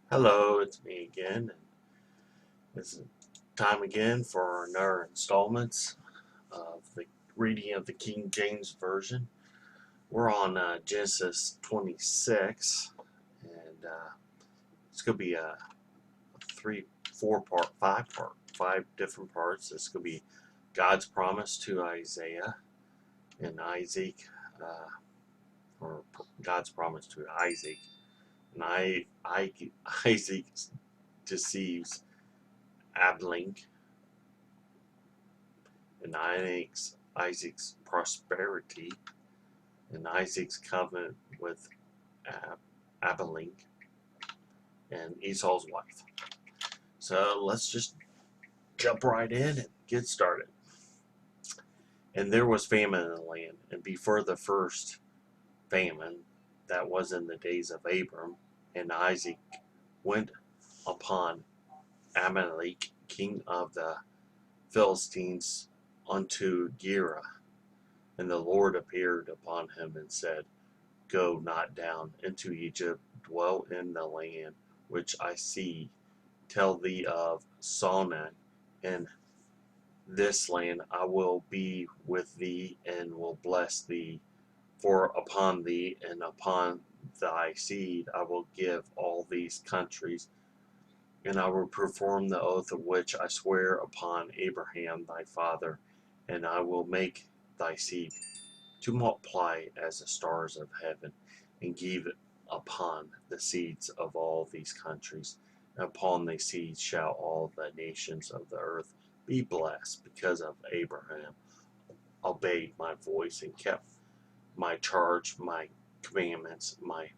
Hello, it's me again. It's time again for another installments of the reading of the King James Version. We're on Genesis 26, and it's going to be a three, four part, five different parts. This could be God's promise to Isaiah and Isaac, uh, or God's promise to Isaac, and Isaac deceives Abimelech and Isaac's prosperity, and Isaac's covenant with Abimelech and Esau's wife. So let's just jump right in and get started. And there was famine in the land, and before the first famine, that was in the days of Abram, and Isaac went upon Abimelech, king of the Philistines, unto Gerar. And the Lord appeared upon him and said, Go not down into Egypt, dwell in the land which I see, tell thee of Sinai, and this land I will be with thee, and will bless thee, for upon thee and upon thy seed I will give all these countries, and I will perform the oath of which I swear upon Abraham thy father, and I will make thy seed to multiply as the stars of heaven, and give upon the seeds of all these countries, and upon thy seeds shall all the nations of the earth be blessed, because of Abraham obeyed my voice and kept my charge, my commandments, my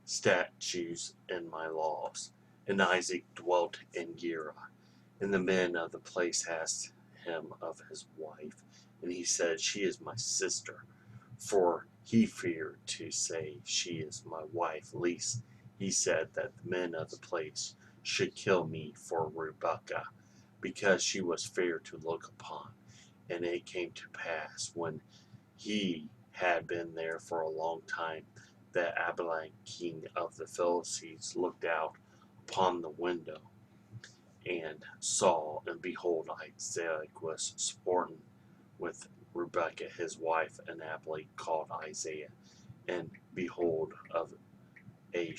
statutes, and my laws. And Isaac dwelt in Gerar, and the men of the place asked him of his wife, and he said, She is my sister. For he feared to say, She is my wife, lest he said that the men of the place should kill me for Rebekah, because she was fair to look upon. And it came to pass, when he had been there for a long time, that Abimelech, king of the Philistines, looked out upon the window, and saw, and behold, Isaac was sporting with Rebekah his wife, and Abimelech called Isaiah, and behold, of a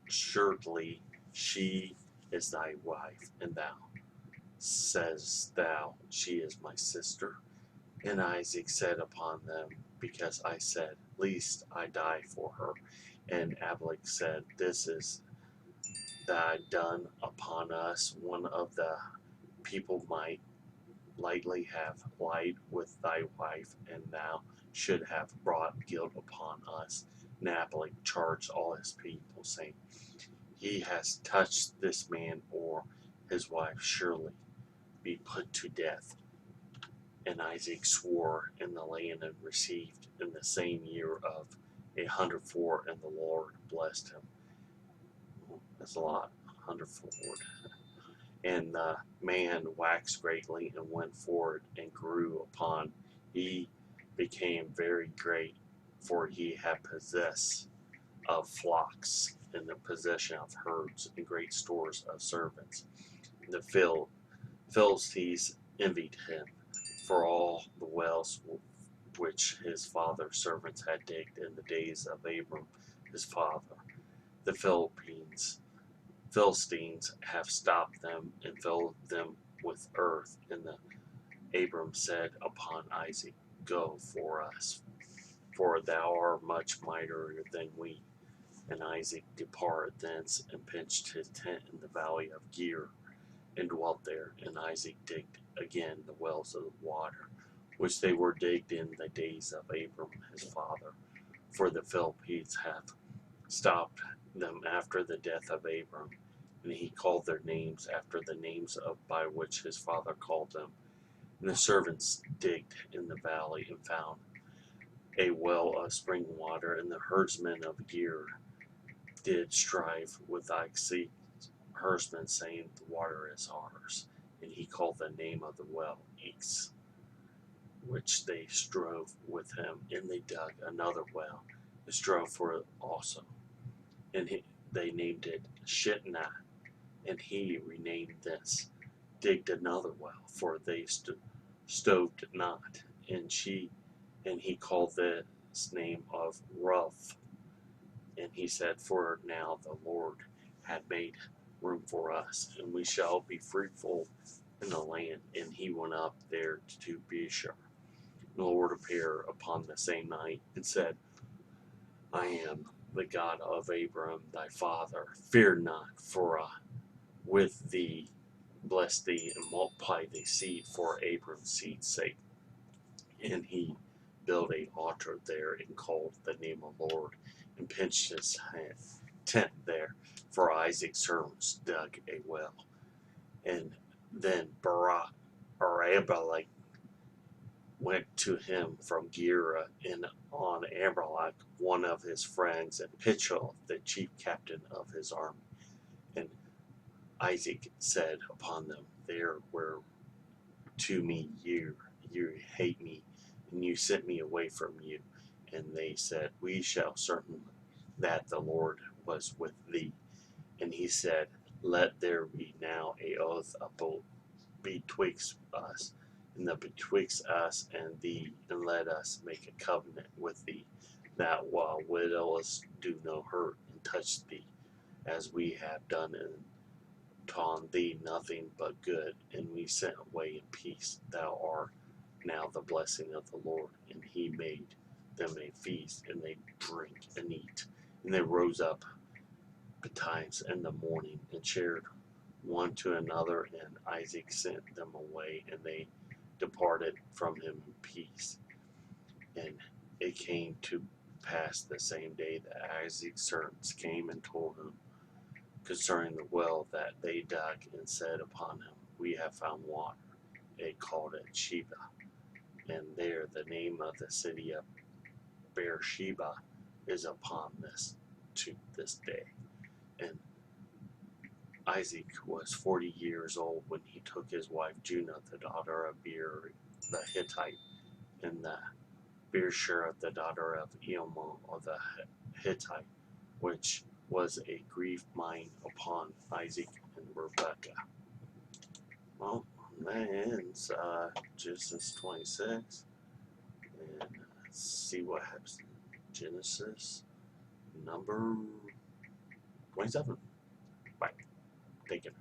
surely she is thy wife, and thou says thou, She is my sister. And Isaac said upon them, Because I said, Lest I die for her. And Abimelech said, This is thy done upon us. One of the people might lightly have lied with thy wife, and thou should have brought guilt upon us. And Abimelech charged all his people, saying, He has touched this man or his wife, surely be put to death. And Isaac swore in the land, and received in the same year of 100 and the Lord blessed him. That's a lot, 100. And the man waxed greatly, and went forward, and grew upon. He became very great, for he had possess of flocks, and the possession of herds, and great stores of servants. The Philistines envied him for all the wells which his father's servants had digged in the days of Abram his father. The Philistines have stopped them, and filled them with earth. And Abram said upon Isaac, Go for us, for thou art much mightier than we. And Isaac departed thence, and pitched his tent in the valley of Gerar, and dwelt there. And Isaac digged again the wells of water, which they were digged in the days of Abram his father. For the Philistines have stopped them after the death of Abram, and he called their names after the names by which his father called them. And the servants digged in the valley, and found a well of spring water, and the herdsmen of Gerar did strive with Isaac's herdsmen, saying, The water is ours. And he called the name of the well Ex, which they strove with him, and they dug another well, and strove for it also. And they named it Shitna, and he renamed this, digged another well, for they stoved not, and he called this name of Rough. And he said, For now the Lord had made room for us, and we shall be fruitful in the land. And he went up there to Beersheba. The Lord appeared upon the same night and said, I am the God of Abram thy father. Fear not, for with thee bless thee and multiply thy seed for Abram's seed's sake. And he built an altar there and called the name of the Lord and pitched his tent there. For Isaac's servants dug a well. And then Abimelech went to him from Gerar, and on Amalek, one of his friends, and Pichol, the chief captain of his army. And Isaac said upon them, There were to me you hate me, and you sent me away from you. And they said, We shall certain that the Lord was with thee. And he said, Let there be now a oath betwixt us, and betwixt us and thee, and let us make a covenant with thee, that while widows do no hurt and touch thee, as we have done, and taught thee nothing but good, and we sent away in peace. Thou art now the blessing of the Lord. And he made them a feast, and they drink and eat. And they rose up betimes in the morning, and shared one to another, and Isaac sent them away, and they departed from him in peace. And it came to pass the same day that Isaac's servants came and told him concerning the well that they dug, and said upon him, We have found water. They called it Sheba, and there the name of the city of Beersheba is upon this to this day. And Isaac was 40 years old when he took his wife Junah, the daughter of Beer the Hittite, and the Beersheba, the daughter of Elmo of the Hittite, which was a grief mine upon Isaac and Rebekah. Well, that ends Genesis 26, and let's see what happens in Genesis number 27. Bye. Take it.